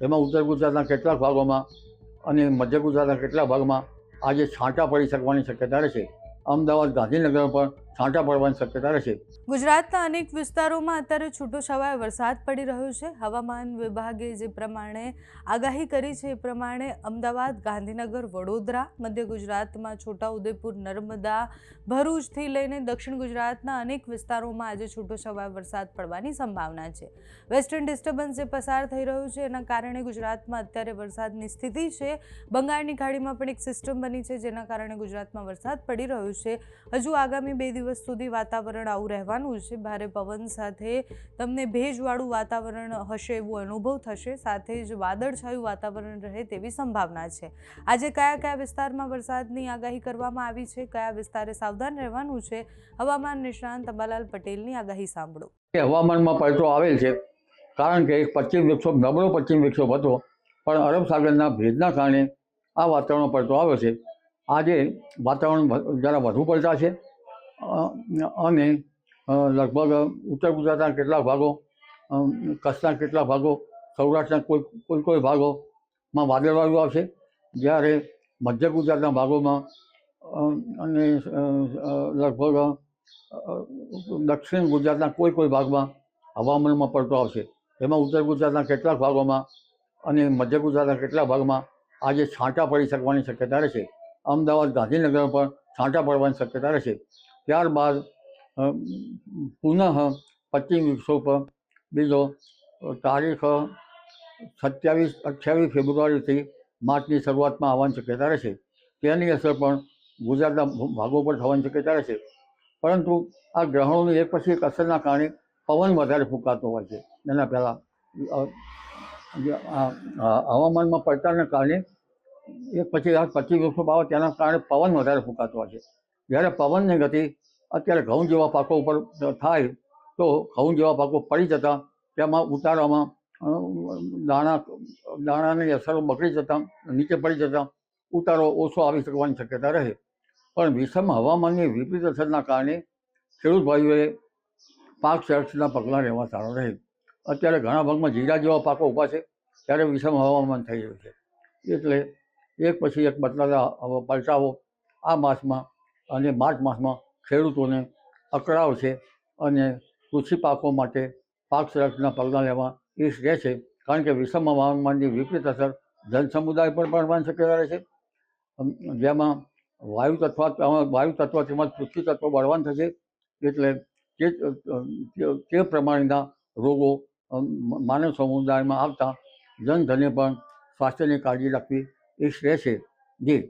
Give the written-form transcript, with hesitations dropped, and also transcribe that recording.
એમાં ઉત્તર ગુજરાતના કેટલાક ભાગોમાં અને મધ્ય ગુજરાતના કેટલાક ભાગમાં આજે છાંટા પડી શકવાની શક્યતા રહેશે. અમદાવાદ, ગાંધીનગર પર છાંટા પડવાની શક્યતા રહેશે. ગુજરાતના અનેક વિસ્તારોમાં અત્યારે છૂટોછવાયો વરસાદ પડી રહ્યો છે. હવામાન વિભાગે જે પ્રમાણે આગાહી કરી છે એ પ્રમાણે અમદાવાદ, ગાંધીનગર, વડોદરા, મધ્ય ગુજરાતમાં છોટાઉદેપુર, નર્મદા, ભરૂચથી લઈને દક્ષિણ ગુજરાતના અનેક વિસ્તારોમાં આજે છૂટોછવાયો વરસાદ પડવાની સંભાવના છે. વેસ્ટર્ન ડિસ્ટર્બન્સ જે પસાર થઈ રહ્યું છે એના કારણે ગુજરાતમાં અત્યારે વરસાદની સ્થિતિ છે. બંગાળની ખાડીમાં પણ એક સિસ્ટમ બની છે જેના કારણે ગુજરાતમાં વરસાદ પડી રહ્યો છે. હજુ આગામી 2 દિવસ સુધી વાતાવરણ આવું રહેવાનું છે. ભારે પવન સાથે તમને ભેજવાળું વાતાવરણ હશે એવું અનુભવ થશે. સાથે જ વાદળછાયું વાતાવરણ રહે તેવી સંભાવના છે. આજે કયા કયા વિસ્તારમાં વરસાદની આગાહી કરવામાં આવી છે, કયા વિસ્તારે સાવધાન રહેવાનું છે, હવામાન નિષ્ણાંત અંબાલાલ પટેલની આગાહી સાંભળો. હવામાનમાં પલટો આવેલ છે કારણ કે એક પશ્ચિમ વિક્ષોભ, નબળો પશ્ચિમ વિક્ષોભ હતો, પણ અરબ સાગરના ભેજના કારણે આ વાતાવરણમાં પલટો આવ્યો છે. આજે વાતાવરણ જરા વધુ પલટાશે અને લગભગ ઉત્તર ગુજરાતના કેટલાક ભાગો, કચ્છના કેટલાક ભાગો, સૌરાષ્ટ્રના કોઈ ભાગોમાં વાદળવાળું આવશે, જ્યારે મધ્ય ગુજરાતના ભાગોમાં અને લગભગ દક્ષિણ ગુજરાતના કોઈ ભાગમાં હવામાનમાં પલટો આવશે. એમાં ઉત્તર ગુજરાતના કેટલાક ભાગોમાં અને મધ્ય ગુજરાતના કેટલાક ભાગમાં આજે છાંટા પડી શકવાની શક્યતા રહેશે. અમદાવાદ, ગાંધીનગર પર છાંટા પડવાની શક્યતા રહેશે. ત્યારબાદ પુનઃ પશ્ચિમ વિક્ષોભ બીજો તારીખ 27-28 ફેબ્રુઆરીથી માર્ચની શરૂઆતમાં આવવાની શક્યતા રહેશે. તેની અસર પણ ગુજરાતના ભાગો પર થવાની શક્યતા રહેશે. પરંતુ આ ગ્રહણોની એક પછી એક અસરના કારણે પવન વધારે ફૂંકાતો હોય છે. એના પહેલાં હવામાનમાં પલટાના કારણે એક પછી આ પશ્ચિમ વિક્ષોભ આવે તેના કારણે પવન વધારે ફૂંકાતો હોય છે. જ્યારે પવનની ગતિ અત્યારે ઘઉં જેવા પાકો ઉપર થાય તો ઘઉં જેવા પાકો પડી જતાં તેમાં ઉતારામાં દાણાની અસરો બગડી જતાં, નીચે પડી જતાં ઉતારો ઓછો આવી શકવાની શક્યતા રહે. પણ વિષમ હવામાનની વિપરીત અસરના કારણે ખેડૂત ભાઈઓએ પાક સંરક્ષણના પગલાં લેવા સારા રહે. અત્યારે ઘણા ભાગમાં જીરા જેવા પાકો ઊભા છે ત્યારે વિષમ હવામાન થઈ રહ્યું છે. એટલે એક પછી એક બદલાતા પલટાવો આ માસમાં અને માર્ચ માસમાં ખેડૂતોને અકળાવશે અને કૃષિ પાકો માટે પાક સંરક્ષણના પગલાં લેવા એ રહેશે. કારણ કે વિષમ હવામાનની વિપરીત અસર જનસમુદાય પર પડવાની શક્યતા રહેશે, જેમાં વાયુ તત્વ તેમજ પૃથ્વી તત્વ બળવાન થશે. એટલે તે પ્રમાણેના રોગો માનવ સમુદાયમાં આવતા જનધને પણ સ્વાસ્થ્યની કાળજી રાખવી એ રહેશે. જી.